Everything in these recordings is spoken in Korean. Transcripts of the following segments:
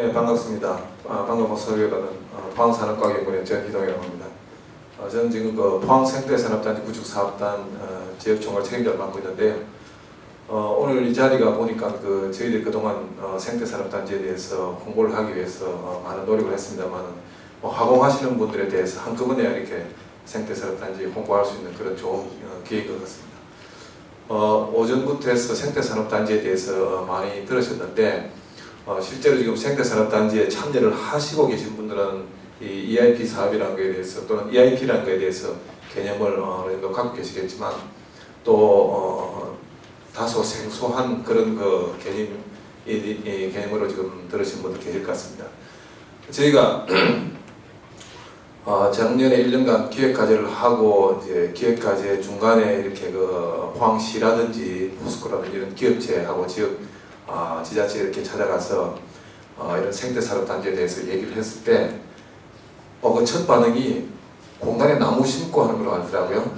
예, 반갑습니다. 방금 소개받은 포항산업과학연구원 전희동이라고 합니다. 저는 지금 그 포항생태산업단지 구축사업단 지역총괄 책임자를 맡고 있는데요. 오늘 이 자리가 보니까 저희들이 그동안 생태산업단지에 대해서 홍보를 하기 위해서 많은 노력을 했습니다만 화공하시는 분들에 대해서 한꺼번에 이렇게 생태산업단지 홍보할 수 있는 그런 좋은 기회인 것 같습니다. 오전부터 해서 생태산업단지에 대해서 많이 들으셨는데 실제로 지금 생태산업단지에 참여를 하시고 계신 분들은 이 EIP 사업이라는 것에 대해서 또는 EIP라는 것에 대해서 개념을 갖고 계시겠지만 또 다소 생소한 그런 개념으로 지금 들으신 분들 계실 것 같습니다. 저희가 작년에 1년간 기획과제를 하고 이제 기획과제 중간에 이렇게 포항시라든지 포스코라든지 이런 기업체하고 지자체 이렇게 찾아가서 이런 생태산업단지에 대해서 얘기를 했을 때 그 첫 반응이 공간에 나무 심고 하는 걸로 하더라고요.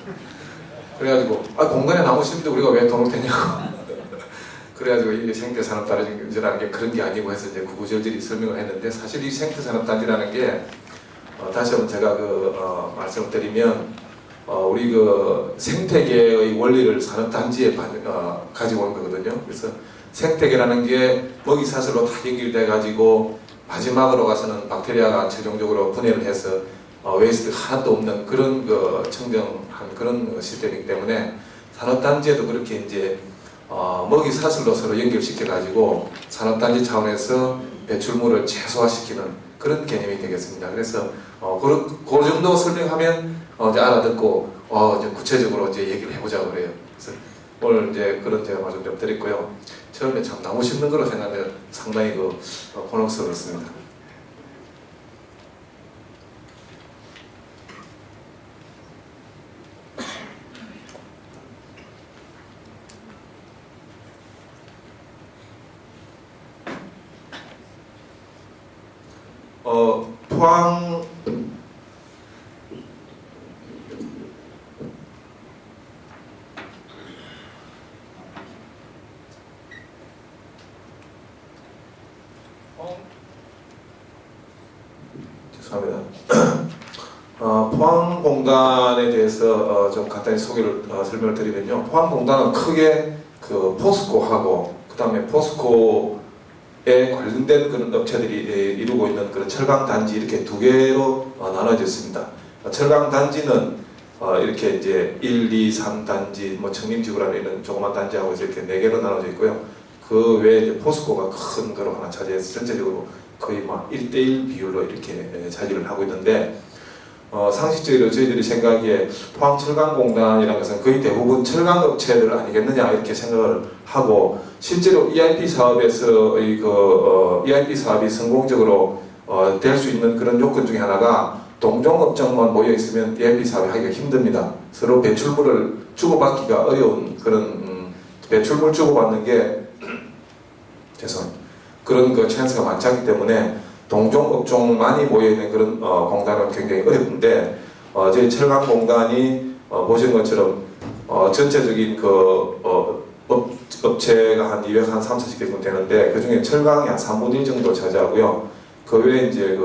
그래가지고 공간에 나무 심는데 우리가 왜 돈을 대냐고 그래가지고 이게 생태산업단지라는 게 그런 게 아니고 해서 이제 구구절절히 설명을 했는데, 사실 이 생태산업단지라는 게 다시 한번 제가 말씀을 드리면 우리 생태계의 원리를 산업단지에 가지고 온 거거든요. 그래서 생태계라는 게 먹이사슬로 다 연결돼 가지고 마지막으로 가서는 박테리아가 최종적으로 분해를 해서 웨이스트 하나도 없는 그런 청정한 그런 시스템이기 때문에 산업단지에도 그렇게 이제 먹이사슬로 서로 연결시켜 가지고 산업단지 차원에서 배출물을 최소화시키는 그런 개념이 되겠습니다. 그래서 그 정도 설명하면 이제 알아듣고 이제 구체적으로 이제 얘기를 해보자고 그래요. 그래서 오늘 이제 그런 제가 말씀 좀 드렸고요. 처음에 참 나무 심는 거로 생각하는데 상당히 곤혹스럽습니다. 포항 죄송합니다. 포항공단에 대해서 좀 간단히 설명을 드리면요. 포항공단은 크게 포스코하고 그 다음에 포스코에 관련된 그런 업체들이 이루고 있는 그런 철강단지 이렇게 두 개로 나눠져 있습니다. 철강단지는 이렇게 이제 1, 2, 3단지, 청림지구라는 이런 조그만 단지하고 이렇게 네 개로 나눠져 있고요. 그 외에 이제 포스코가 큰 거로 하나 차지해서 전체적으로 거의 1:1 비율로 이렇게 차지를 하고 있는데, 상식적으로 저희들이 생각하기에 포항철강공단이라는 것은 거의 대부분 철강업체들 아니겠느냐 이렇게 생각을 하고, 실제로 EIP 사업에서 EIP 사업이 성공적으로 될 수 있는 그런 요건 중에 하나가 동종업종만 모여 있으면 EIP 사업이 하기가 힘듭니다. 서로 배출물을 주고받기가 어려운 그런 배출물 주고받는 게 그런 찬스가 많지 않기 때문에 동종업종만이 모여있는 그런 공단은 굉장히 어렵는데, 저희 철강공단이 보신 것처럼 전체적인 업체가 한 230, 40개 정도 되는데 그 중에 철강이 한 3분의 1 정도 차지하고요. 그 외에 이제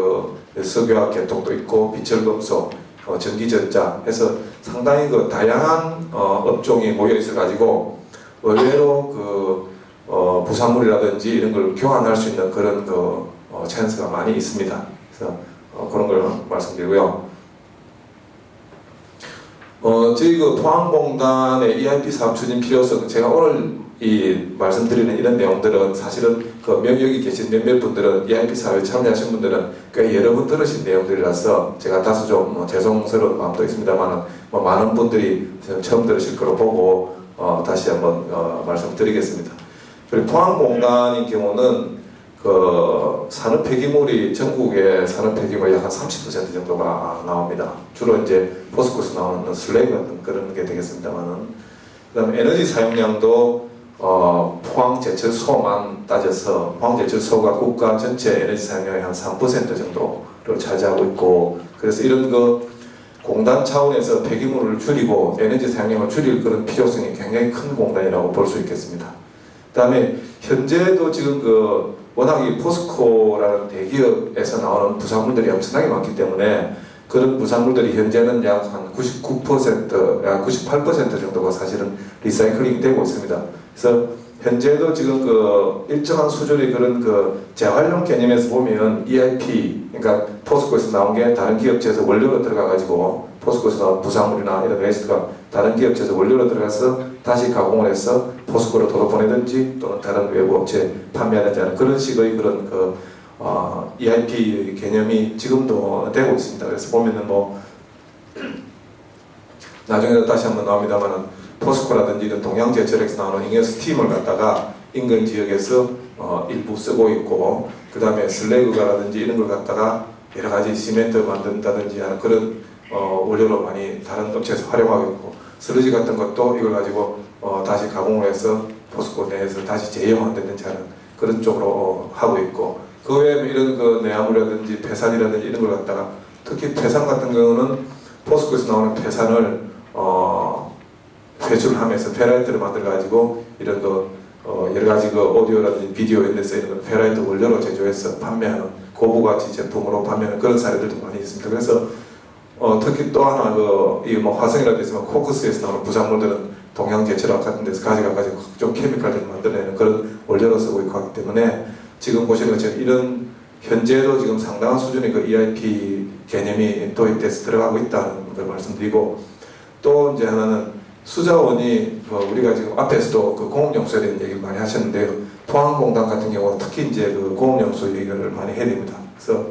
석유화학 계통도 있고 비철금속, 전기전자 해서 상당히 다양한 업종이 모여 있어 가지고 의외로 부산물이라든지 이런 걸 교환할 수 있는 그런 찬스가 많이 있습니다. 그래서 그런 걸 말씀드리고요. 저희 포항공단의 EIP 사업 추진 필요성, 제가 오늘 말씀드리는 이런 내용들은 사실은 여기 계신 몇몇 분들은 EIP 사업에 참여하신 분들은 꽤 여러 번 들으신 내용들이라서 제가 다소 좀 죄송스러운 마음도 있습니다만 많은 분들이 처음 들으실 거로 보고 다시 한번 말씀드리겠습니다. 그리고 포항공단의 경우는 산업 폐기물이 전국의 산업 폐기물이 약 한 30% 정도가 나옵니다. 주로 이제 포스코에서 나오는 슬래그 같은 그런 게 되겠습니다만은, 그다음 에너지 사용량도 포항제철소만 따져서 포항제철소가 국가 전체 에너지 사용량의 한 3% 정도를 차지하고 있고, 그래서 이런 공단 차원에서 폐기물을 줄이고 에너지 사용량을 줄일 그런 필요성이 굉장히 큰 공단이라고 볼 수 있겠습니다. 그 다음에 현재도 지금 워낙 이 포스코라는 대기업에서 나오는 부산물들이 엄청나게 많기 때문에 그런 부산물들이 현재는 약 한 99%, 약 98% 정도가 사실은 리사이클링이 되고 있습니다. 그래서 현재도 지금 그 일정한 수준의 그런 그 재활용 개념에서 보면 EIP, 그러니까 포스코에서 나온 게 다른 기업체에서 원료로 들어가가지고 포스코에서 나온 부산물이나 이런 웨이스트가 다른 기업체에서 원료로 들어가서 다시 가공을 해서 포스코로 도로 보내든지 또는 다른 외부 업체에 판매하든지 하는 그런 식의 그런 그 EIP 개념이 지금도 되고 있습니다. 그래서 보면은 뭐 나중에도 다시 한번 나옵니다만은 포스코라든지 이런 동양제철에서 나오는 잉여 스팀을 갖다가 인근 지역에서 일부 쓰고 있고, 그 다음에 슬래그가라든지 이런 걸 갖다가 여러 가지 시멘트 만든다든지 하는 그런 원료로 많이 다른 업체에서 활용하고 있고, 슬러지 같은 것도 이걸 가지고 다시 가공을 해서 포스코 내에서 다시 재이용한다든지 하는 그런 쪽으로 하고 있고, 그 외에 이런 그 내화물이라든지 폐산이라든지 이런 걸 갖다가 특히 폐산 같은 경우는 포스코에서 나오는 폐산을 회수를 하면서 페라이트를 만들어 가지고 이런 그 여러 가지 그 오디오라든지 비디오 이런 데 쓰이는 페라이트 원료로 제조해서 판매하는 고부가치 제품으로 판매하는 그런 사례들도 많이 있습니다. 그래서 특히 또 하나 이 뭐 화성이라든지 코크스에서 나오는 부산물들은 동양제철학 같은 데서 가져가지고 각종 케미칼들을 만들어내는 그런 원료로 쓰고 있고 하기 때문에 지금 보시는 것처럼 이런 현재도 지금 상당한 수준의 그 EIP 개념이 도입돼서 들어가고 있다는 걸 말씀드리고, 또 이제 하나는 수자원이 우리가 지금 앞에서도 그 공업용수에 대한 얘기를 많이 하셨는데요. 포항공단 같은 경우 특히 이제 그 공업용수 얘기를 많이 해야 됩니다. 그래서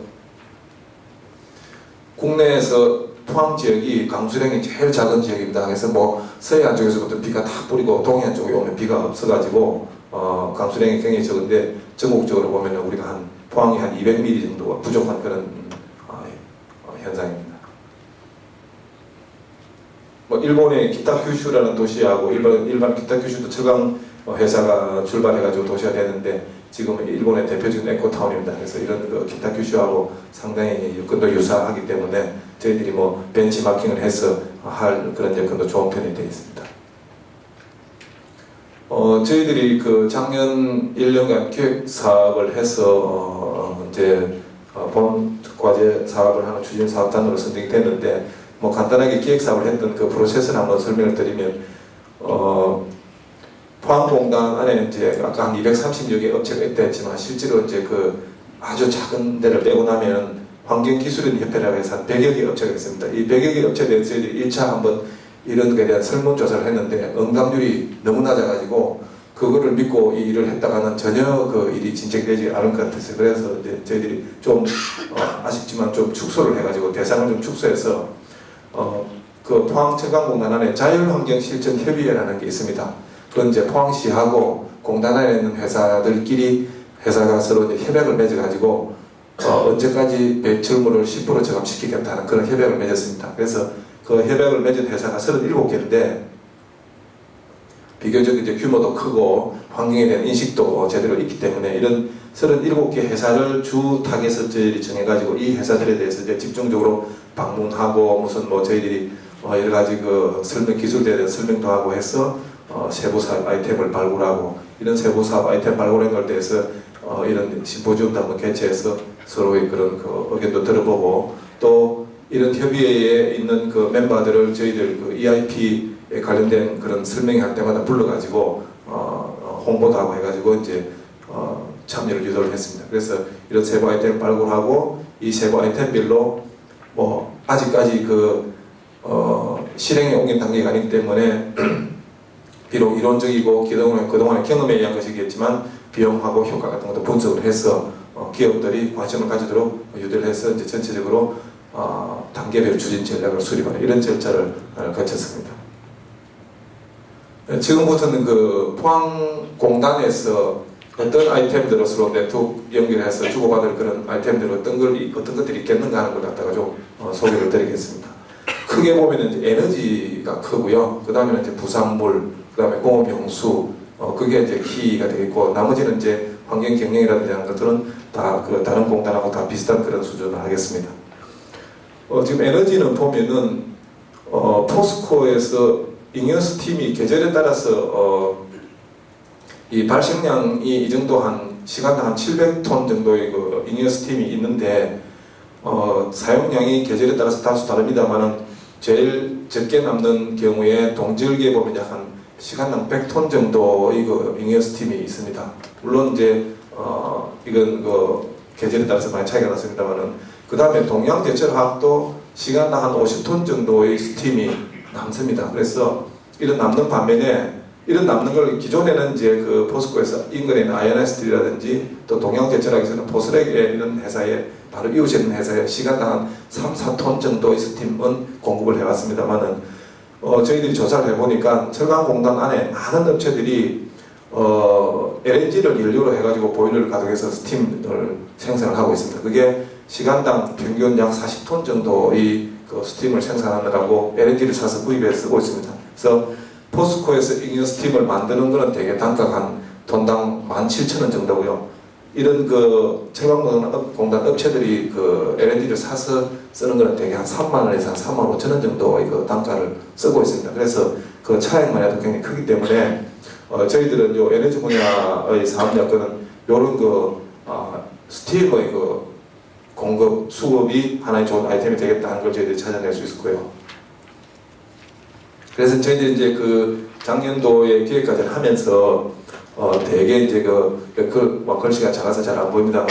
국내에서 포항 지역이 강수량이 제일 작은 지역입니다. 그래서 뭐 서해안 쪽에서부터 비가 다 뿌리고 동해안 쪽에 오면 비가 없어가지고 강수량이 굉장히 적은데, 전국적으로 보면 우리가 포항이 한 200mm 정도가 부족한 그런 현상입니다. 뭐 일본의 기타큐슈라는 도시하고 일반 기타큐슈도 철강 회사가 출발해가지고 도시가 되는데 지금 일본의 대표적인 에코타운입니다. 그래서 이런 그 기타큐슈하고 상당히 여건도 유사하기 때문에 저희들이 뭐 벤치마킹을 해서 할 그런 여건도 좋은 편이 되어 있습니다. 저희들이 그 작년 1년간 기획 사업을 해서 이제 본 과제 사업을 하는 추진 사업단으로 선정이 됐는데, 뭐 간단하게 기획 사업을 했던 그 프로세스를 한번 설명을 드리면, 포항공단 안에 이제 아까 한 230여 개 업체가 있다 했지만 실제로 이제 그 아주 작은 데를 빼고 나면 환경기술인협회라고 해서 한 100여 개 업체가 있습니다. 이 100여 개 업체에 대해서 저희들이 1차 한번 이런 것에 대한 설문조사를 했는데 응답률이 너무 낮아가지고 그거를 믿고 이 일을 했다가는 전혀 그 일이 진척되지 않을 것 같았어요. 그래서 이제 저희들이 좀 아쉽지만 좀 축소를 해가지고 대상을 좀 축소해서 그 포항철강공단 안에 자율환경실천협의회라는 게 있습니다. 그건 이제 포항시하고 공단 안에 있는 회사들끼리 회사가 서로 이제 협약을 맺어가지고 언제까지 배출물을 10% 저감시키겠다는 그런 협약을 맺었습니다. 그래서 그 협약을 맺은 회사가 37개인데 비교적 이제 규모도 크고 환경에 대한 인식도 제대로 있기 때문에 이런 37개 회사를 주 타겟을 저희들이 정해가지고 이 회사들에 대해서 이제 집중적으로 방문하고 무슨 뭐 저희들이 여러 가지 그 설명 기술에 대한 설명도 하고 해서 세부 사업 아이템을 발굴하고, 이런 세부 사업 아이템 발굴한 것에 대해서 이런 심포지움도 한번 개최해서 서로의 그런 그 의견도 들어보고, 또 이런 협의회에 있는 그 멤버들을 저희들 그 EIP에 관련된 그런 설명할 때마다 불러가지고 홍보도 하고 해가지고 이제 참여를 유도를 했습니다. 그래서 이런 세부 아이템을 발굴하고 이 세부 아이템별로 뭐 아직까지 그 실행에 옮긴 단계가 아니기 때문에 비록 이론적이고 그동안의 경험에 의한 것이겠지만 비용하고 효과 같은 것도 분석을 해서 기업들이 관심을 가지도록 유도를 해서 이제 전체적으로 단계별 추진 전략을 수립하는 이런 절차를 거쳤습니다. 지금부터는 그 포항공단에서 어떤 아이템들을 서로 네트워크 연결해서 주고받을 그런 아이템들 어떤 것들이 있겠는가 하는 걸 갖다가 좀 소개를 드리겠습니다. 크게 보면 이제 에너지가 크고요. 그 다음에는 이제 부산물, 그 다음에 공업용수, 그게 이제 키가 되겠고, 나머지는 이제 환경 경영이라든지 하는 것들은 다 그 다른 공단하고 다 비슷한 그런 수준을 하겠습니다. 지금 에너지는 보면은 포스코에서 잉여 스팀이 계절에 따라서 이 발생량이 이 정도 한 시간당 한 700톤 정도의 그 잉여 스팀이 있는데 사용량이 계절에 따라서 다소 다릅니다만은 제일 적게 남는 경우에 동절기에 보면 약 한 시간당 100톤 정도의 그 잉여 스팀이 있습니다. 물론 이제 이건 그 계절에 따라서 많이 차이가 났습니다만은 그 다음에 동양제철화학도 시간당 한 50톤 정도의 스팀이 남습니다. 그래서 이런 남는 반면에 이런 남는 걸 기존에는 이제 그 포스코에서 인근에 있는 아이언스틸이라든지 또 동양제철학에서는 포스렉에 이런 회사에 바로 이웃에 있는 회사에 시간당 한 3, 4톤 정도의 스팀은 공급을 해왔습니다만은 저희들이 조사를 해보니까 철강공단 안에 많은 업체들이 LNG를 연료로 해가지고 보일러를 가동해서 스팀을 생산을 하고 있습니다. 그게 시간당 평균 약 40톤 정도의 그 스팀을 생산하느라고 LNG를 사서 구입해 쓰고 있습니다. 그래서 포스코에서 잉여 스팀을 만드는 것은 대개 단가가 한 톤당 17,000원 정도고요. 이런 그 철강공단 업체들이 그 LNG를 사서 쓰는 것은 대개 한 3만 원에서 한 3만 5천 원 정도의 그 단가를 쓰고 있습니다. 그래서 그 차액만 해도 굉장히 크기 때문에 저희들은 요 에너지 분야의 사업 여건은 요런 그 스팀의 그 공급 수급이 하나의 좋은 아이템이 되겠다 하는 걸 저희들이 찾아낼 수 있을 거예요. 그래서 저희들이 이제 그 작년도에 기획까지 하면서 대개 이제 글씨가 작아서 잘 안 보입니다만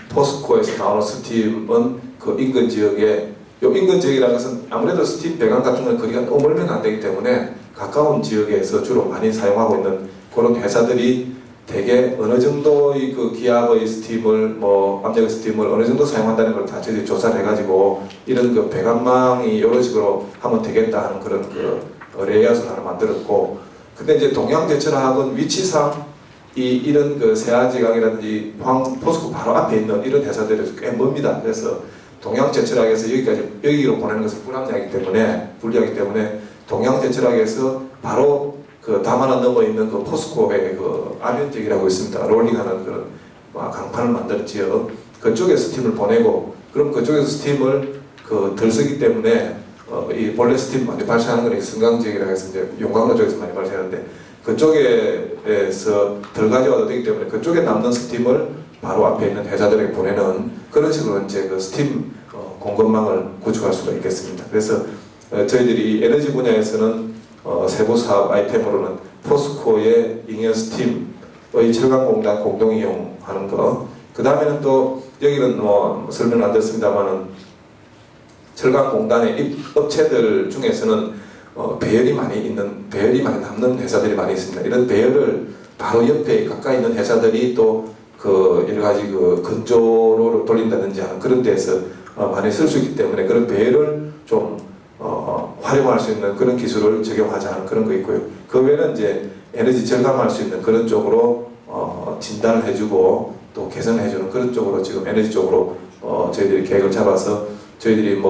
포스코에서 나오는 스팀은 그 인근 지역에 요 인근 지역이라는 것은 아무래도 스팀 배관 같은 건 거리가 너무 멀면 안 되기 때문에 가까운 지역에서 주로 많이 사용하고 있는 그런 회사들이 대개 어느 정도의 그 기압의 스팀을 뭐 압력의 스팀을 어느 정도 사용한다는 걸 다 저희들이 조사를 해가지고 이런 그 배관망이 이런 식으로 하면 되겠다 하는 그런 그 레이아웃을 하나 만들었고, 근데 이제 동양제철화학은 위치상 이런 그 세아지강이라든지 포스코 바로 앞에 있는 이런 회사들에서 꽤 멉니다. 그래서 동양제철학에서 여기로 보내는 것은 불리하기 때문에 동양제철학에서 바로 그 다만원 넘어 있는 그 포스코의 그 아면지역이라고 있습니다. 롤링하는 그런 강판을 만드는 지역, 그쪽에 스팀을 보내고, 그럼 그쪽에서 스팀을 덜 쓰기 때문에 이 본래 스팀 많이 발생하는 건 승강지역이라고 해서 이제 용광로 쪽에서 많이 발생하는데 그쪽에서 덜 가져와도 되기 때문에 그쪽에 남는 스팀을 바로 앞에 있는 회사들에게 보내는 그런 식으로 이제 그 스팀 공급망을 구축할 수가 있겠습니다. 그래서 저희들이 에너지 분야에서는 세부 사업 아이템으로는 포스코의 잉여 스팀의 철강공단 공동 이용하는 거, 그 다음에는 또 여기는 뭐 설명 안 됐습니다만은 철강공단의 업체들 중에서는 배열이 많이 남는 회사들이 많이 있습니다. 이런 배열을 바로 옆에 가까이 있는 회사들이 또 그 여러 가지 그 건조로를 돌린다든지 하는 그런 데서 많이 쓸 수 있기 때문에 그런 배열을 좀 활용할 수 있는 그런 기술을 적용하자는 그런 거 있고요. 그 외에는 이제 에너지 절감할 수 있는 그런 쪽으로 진단을 해주고 또 개선해주는 그런 쪽으로 지금 에너지 쪽으로 저희들이 계획을 잡아서 저희들이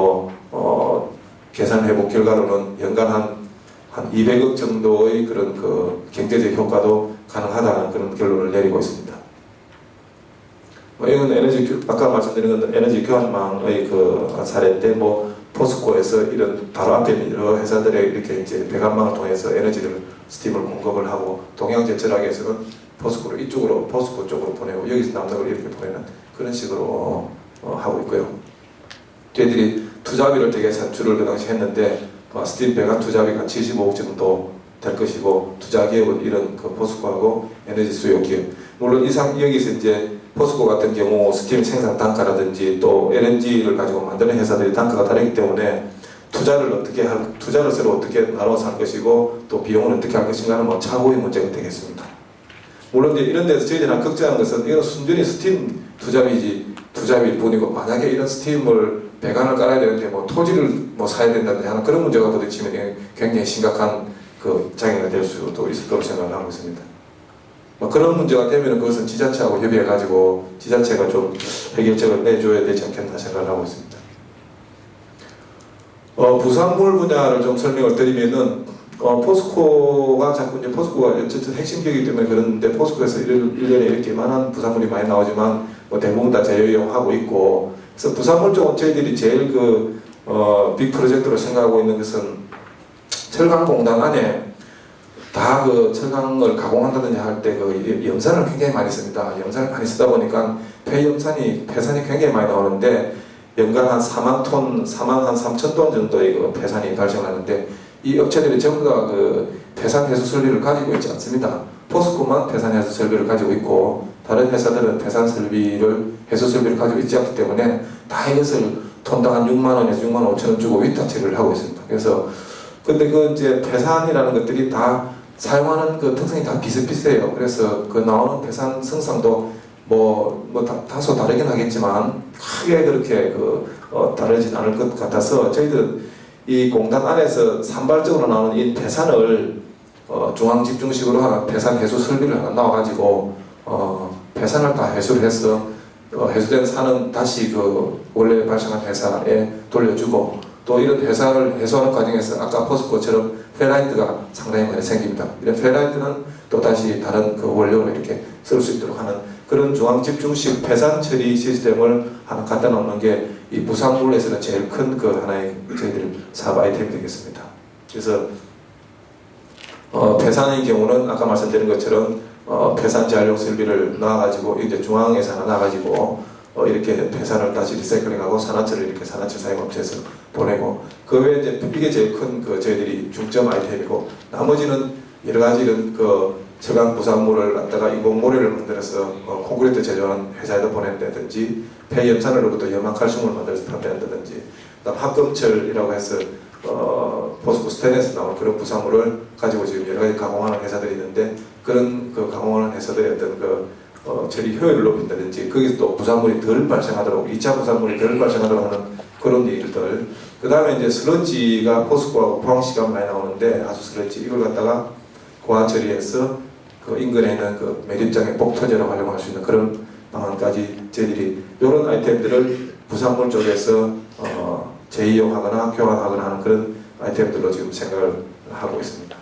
계산해 본 결과로는 연간 한 200억 정도의 그런 그 경제적 효과도 가능하다는 그런 결론을 내리고 있습니다. 이건 아까 말씀드린 건 에너지 교환망의 그 사례인데 포스코에서 이런 바로 앞에 있는 여러 회사들에 이렇게 이제 배관망을 통해서 에너지를 스팀을 공급을 하고 동양제철학에서는 포스코 쪽으로 보내고 여기서 남는 걸 이렇게 보내는 그런 식으로 하고 있고요. 저희들이 투자비를 되게 산출을 그 당시 했는데 스팀 배관 투자비가 75억 정도 될 것이고 투자 기업은 이런 그 포스코하고 에너지 수요 기업, 물론 여기서 이제 포스코 같은 경우 스팀 생산 단가라든지 또 LNG를 가지고 만드는 회사들이 단가가 다르기 때문에 투자를 서로 어떻게 나눠서 할 것이고 또 비용을 어떻게 할 것인가는 차후의 문제가 되겠습니다. 물론 이제 이런 데서 저희들이 걱정하는 것은 이건 순전히 스팀 투자비일 뿐이고, 만약에 이런 스팀을 배관을 깔아야 되는데 토지를 사야 된다든지 하는 그런 문제가 부딪히면 굉장히 심각한 그 장애가 될 수도 있을 거라고 생각을 하고 있습니다. 그런 문제가 되면 그것은 지자체하고 협의해가지고 지자체가 좀 해결책을 내줘야 되지 않겠나 생각을 하고 있습니다. 부산물 분야를 좀 설명을 드리면은 포스코가 어쨌든 핵심 기업이기 때문에 그러는데 포스코에서 1년에 이렇게 많은 부산물이 많이 나오지만 대부분 다 재활용하고 있고, 그래서 부산물 쪽은 저희들이 제일 빅 프로젝트로 생각하고 있는 것은 철강공단 안에 다 그 철강을 가공한다든지 할 때 그 염산을 굉장히 많이 씁니다. 염산을 많이 쓰다 보니까 폐산이 굉장히 많이 나오는데 연간 한 4만 톤, 4만 한 3천 톤 정도의 그 폐산이 발생하는데 이 업체들이 전부 다 그 폐산 해소 설비를 가지고 있지 않습니다. 포스코만 폐산 해소 설비를 가지고 있고 다른 회사들은 폐산 설비를 해소 설비를 가지고 있지 않기 때문에 다 이것을 톤당 한 6만 원에서 6만 5천 원 주고 위탁 처리를 하고 있습니다. 그래서 근데 그 이제 폐산이라는 것들이 다 사용하는 그 특성이 다 비슷비슷해요. 그래서 그 나오는 폐산 성상도 다소 다르긴 하겠지만 크게 그렇게 다르진 않을 것 같아서 저희들은 이 공단 안에서 산발적으로 나오는 이 폐산을 중앙 집중식으로 하는 폐산 해소 설비를 하나 나와가지고 폐산을 다 해소를 해서 해소된 산은 다시 그 원래 발생한 회사에 돌려주고 또 이런 회사를 해소하는 과정에서 아까 포스코처럼 페라이트가 상당히 많이 생깁니다. 이런 페라이트는 또 다시 다른 그 원료로 이렇게 쓸 수 있도록 하는 그런 중앙 집중식 폐산 처리 시스템을 하나 갖다 놓는 게 이 부산물에서는 제일 큰 그 하나의 저희들 사업 아이템이 되겠습니다. 그래서 폐산의 경우는 아까 말씀드린 것처럼 폐산 재활용 설비를 놔가지고 이제 중앙에서 하나 놔가지고 이렇게 폐산을 다시 리사이클링하고 산화철을 이렇게 산화철 사용업체에서 보내고 그 외에 이제 이게 제일 큰 그 저희들이 중점 아이템이고 나머지는 여러 가지 이런 그 철강 부산물을 갖다가 인공모래를 만들어서 콘크리트 제조하는 회사에도 보낸다든지 폐염산으로부터 염화칼슘을 만들어서 판매한다든지 그다음 합금철이라고 해서 포스코 스테인레스 나오는 그런 부산물을 가지고 지금 여러 가지 가공하는 회사들이 있는데 그런 그 가공하는 회사들의 어떤 그 처리 효율을 높인다든지 거기서 또 부산물이 덜 발생하도록 2차 부산물이 덜 발생하도록 하는 그런 일들 그 다음에 이제 슬러지가 포스코하고 포항시가 많이 나오는데 아주 슬러지 이걸 갖다가 고화 처리해서 그 인근에 있는 그 매립장의 복터제로 활용할 수 있는 그런 방안까지 저희들이 이런 아이템들을 부산물 쪽에서 재이용하거나 교환하거나 하는 그런 아이템들로 지금 생각을 하고 있습니다.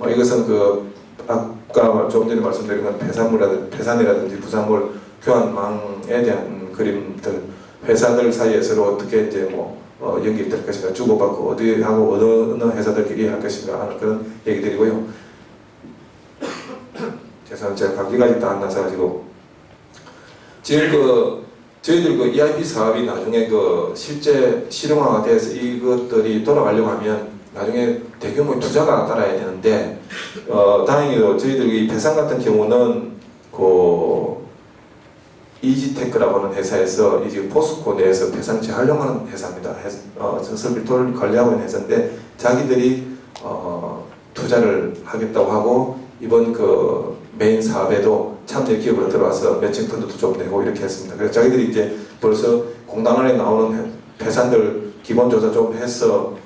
이것은 그 아까 좀 전에 말씀드린 건 폐산이라든지 부산물 교환망에 대한 그림들 회사들 사이에서 어떻게 이제 연결될 것인가 주고받고 어디하고 어느 회사들끼리 할 것인가 하는 그런 얘기들이고요. 죄송합니다. 제가 감기가 있다 안 나서 가지고 지금 저희들 그 EIP 사업이 나중에 그 실제 실용화가 돼서 이것들이 돌아가려고 하면 나중에 대규모의 투자가 따라야 되는데 다행히도 저희들이 폐산 같은 경우는 그 이지테크라고 하는 회사에서 이제 포스코 내에서 폐산 재활용하는 회사입니다. 설비를 관리하고 있는 회사인데 자기들이 투자를 하겠다고 하고 이번 그 메인 사업에도 참여 기업으로 들어와서 매칭 펀드도 좀 내고 이렇게 했습니다. 그래서 자기들이 이제 벌써 공단 안에 나오는 폐산들 기본 조사 좀 해서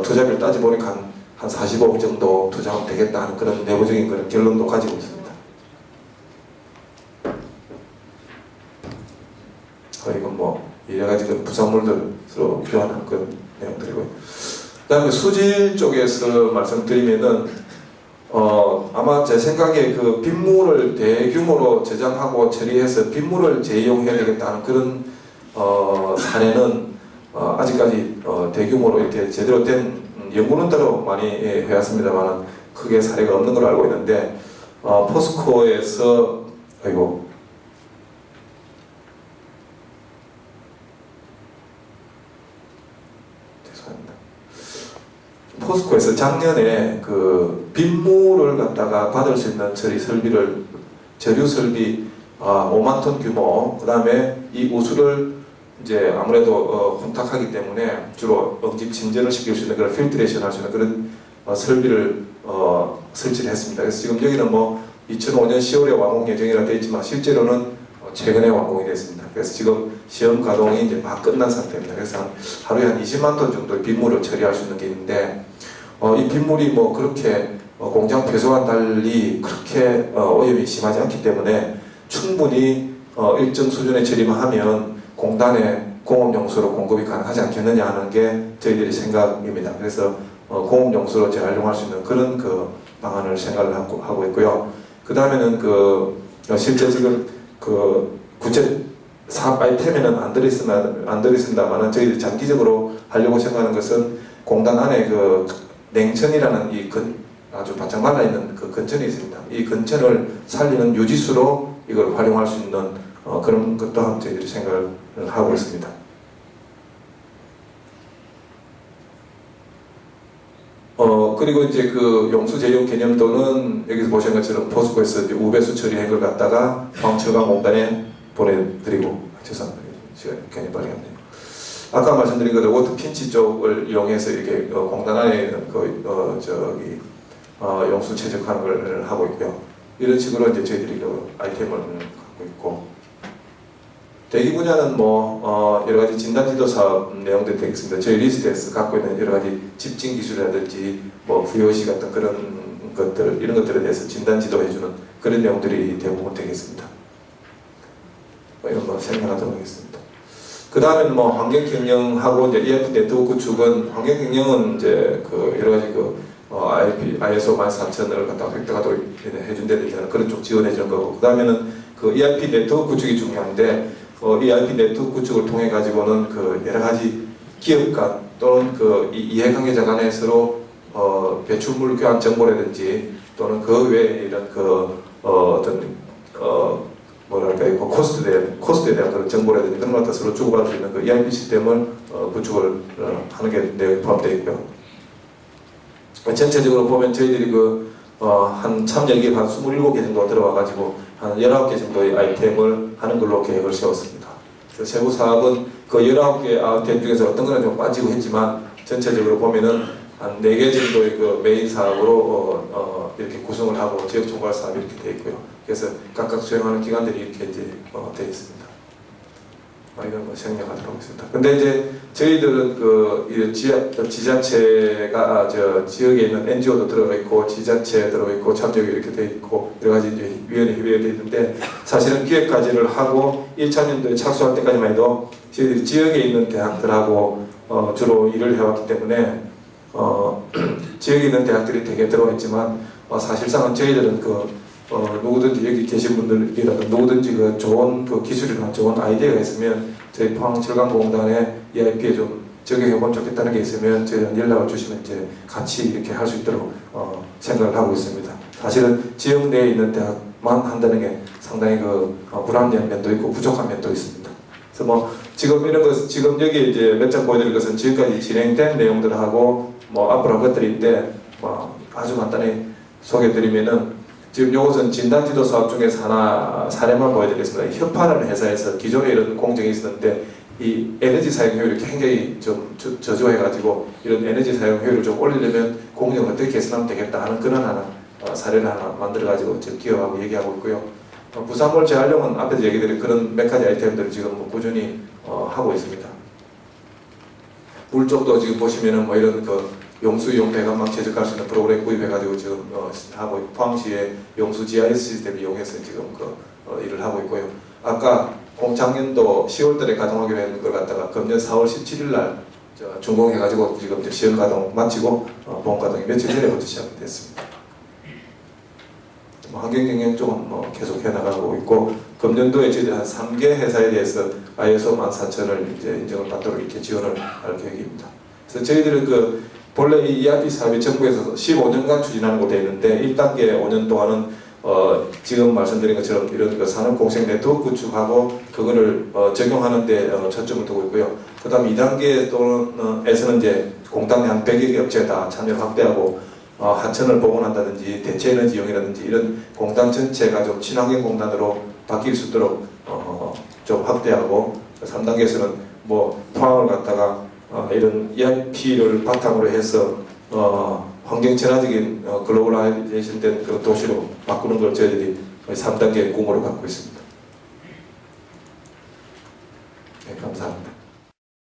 투자비를 따져보니까 한 45억 정도 투자하면 되겠다 하는 그런 내부적인 그런 결론도 가지고 있습니다. 이건 여러 가지 그 부산물들로 교환하는 그런 내용들이고요. 그 다음에 수질 쪽에서 말씀드리면은 아마 제 생각에 그 빗물을 대규모로 저장하고 처리해서 빗물을 재이용해야 되겠다는 그런 사례는 아직까지 대규모로 이렇게 제대로 된 연구는 따로 많이 해왔습니다만 크게 사례가 없는 걸로 알고 있는데 포스코에서 포스코에서 작년에 그 빗물을 갖다가 받을 수 있는 처리 설비를 저류 설비 5만 톤 규모 그 다음에 이 우수를 이제 아무래도 혼탁하기 때문에 주로 응집 진전을 시킬 수 있는 그런 필트레이션 할 수 있는 그런 설비를 설치를 했습니다. 그래서 지금 여기는 2005년 10월에 완공 예정이라 되어 있지만 실제로는 최근에 완공이 됐습니다. 그래서 지금 시험 가동이 이제 막 끝난 상태입니다. 그래서 하루에 한 20만 톤 정도의 빗물을 처리할 수 있는 게 있는데 이 빗물이 그렇게 공장 폐소와 달리 그렇게 오염이 심하지 않기 때문에 충분히 일정 수준의 처리만 하면 공단에 공업용수로 공급이 가능하지 않겠느냐 하는 게 저희들의 생각입니다. 그래서 공업용수로 재활용할 수 있는 그런 그 방안을 생각을 하고 있고요. 그 다음에는 실제 지금 구체 사업 아이템에는 안 들어있습니다만 저희들이 장기적으로 하려고 생각하는 것은 공단 안에 냉천이라는 아주 바짝 말라있는 그 근천이 있습니다. 이 근천을 살리는 유지수로 이걸 활용할 수 있는 그런 것 또한 저희들이 생각을 하고 있습니다. 그리고 이제 그 용수 제휴 개념도는 여기서 보신 것처럼 포스코에서 이제 우배수 처리한 걸 갖다가 포항철강공단에 보내드리고, 죄송합니다. 시간이 괜히 빨리 갔네요. 아까 말씀드린 것처럼 워터 핀치 쪽을 이용해서 이렇게 공단 안에 있는 용수 채적하는 걸 하고 있고요. 이런 식으로 이제 저희들이 그 아이템을 갖고 있고, 대기 분야는 여러 가지 진단 지도 사업 내용들이 되겠습니다. 저희 리스트에서 갖고 있는 여러 가지 집진 기술이라든지 VOC 같은 그런 것들, 이런 것들에 대해서 진단 지도해주는 그런 내용들이 대부분 되겠습니다. 이런 거 생각하도록 하겠습니다. 그 다음에는 환경 경영하고 이제 ERP 네트워크 구축은, 환경 경영은 이제 그 여러 가지 ISO 14000을 갖다가 획득하도록 해준다든지 그런 쪽 지원해주는 거고, 그 다음에는 그 ERP 네트워크 구축이 중요한데, ERP 네트워크 구축을 통해 가지고는 그 여러 가지 기업 간 또는 그 이해관계자 간에 서로 배출물 교환 정보라든지 또는 그 외에 이런 코스트에 대한 그런 정보라든지 그런 것들 서로 주고받을 수 있는 그 ERP 시스템을 구축을 하는 게 내용이 포함되어 있고요. 전체적으로 보면 저희들이 한 참여기업 한 27개 정도 들어와 가지고 한 19개 정도의 아이템을 하는 걸로 계획을 세웠습니다. 그래서 세부 사업은 그 19개 아이템 중에서 어떤 거는 좀 빠지고 했지만, 전체적으로 보면은 한 4개 정도의 그 메인 사업으로 이렇게 구성을 하고 지역 총괄 사업이 이렇게 되어 있고요. 그래서 각각 수행하는 기관들이 이렇게 이제 되어 있습니다. 이건 생략하도록 하겠습니다. 근데 이제 저희들은 지자체가 지역에 있는 NGO도 들어가 있고 지자체 들어가 있고 참여기 이렇게 돼 있고 여러 가지 이제 위원회 협의가 돼 있는데, 사실은 기획 과제를 하고 1차년도에 착수할 때까지만 해도 저희들이 지역에 있는 대학들하고 주로 일을 해왔기 때문에 지역에 있는 대학들이 되게 들어와 있지만, 사실상은 저희들은 누구든지 여기 계신 분들이라도 누구든지 좋은 기술이나 좋은 아이디어가 있으면 저희 포항철강공단에 EIP에 좀 적용해보면 좋겠다는 게 있으면 저희는 연락을 주시면 이제 같이 이렇게 할 수 있도록 생각을 하고 있습니다. 사실은 지역 내에 있는 대학만 한다는 게 상당히 불합리한 면도 있고 부족한 면도 있습니다. 그래서 지금 여기 이제 몇 장 보여드릴 것은 지금까지 진행된 내용들하고 앞으로 할 것들인데, 아주 간단히 소개해드리면은, 지금 이것은 진단지도 사업 중에서 하나 사례만 보여드리겠습니다. 협파라는 회사에서 기존에 이런 공정이 있었는데 이 에너지 사용 효율이 굉장히 좀 저조해가지고 이런 에너지 사용 효율을 좀 올리려면 공정을 어떻게 개선하면 되겠다 하는 그런 사례를 하나 만들어가지고 지금 기업하고 얘기하고 있고요. 부산몰 재활용은 앞에서 얘기드린 그런 몇 가지 아이템들을 지금 꾸준히 하고 있습니다. 물 쪽도 지금 보시면은 이런 용수용 배관망 제작할 수 있는 프로그램 구입해가지고 지금 하고 있고, 포항시의 용수 GIS 시스템 이용해서 지금 일을 하고 있고요. 아까 작년도 10월달에 가동하기로 했는 걸 갖다가 금년 4월 17일 날 준공해가지고 지금 이제 시험 가동 마치고 보험 가동이 며칠 전에부터 시작이 됐습니다. 환경 경영 쪽은 계속 해나가고 있고, 금년도에 저희들 한 3개 회사에 대해서 ISO 14000을 이제 인정을 받도록 이렇게 지원을 할 계획입니다. 그래서 저희들은 본래 이 ERP 사업이 정부에서 15년간 추진하는 곳에 있는데 1단계 5년 동안은 지금 말씀드린 것처럼 이런 산업공생 네트워크 구축하고 그거를 적용하는 데 초점을 두고 있고요. 그 다음 2단계 에서는 이제 공단 내 한 100여 개 업체가 다 참여 확대하고 하천을 복원한다든지 대체에너지 이용이라든지 이런 공단 전체가 좀 친환경 공단으로 바뀔 수 있도록 좀 확대하고, 3단계에서는 포항을 갖다가 이런 ERP를 바탕으로 해서 환경 친화적인 글로벌라이제이션 된 그런 도시로 바꾸는 걸 저희들이 3단계 공모를 갖고 있습니다. 네, 감사합니다.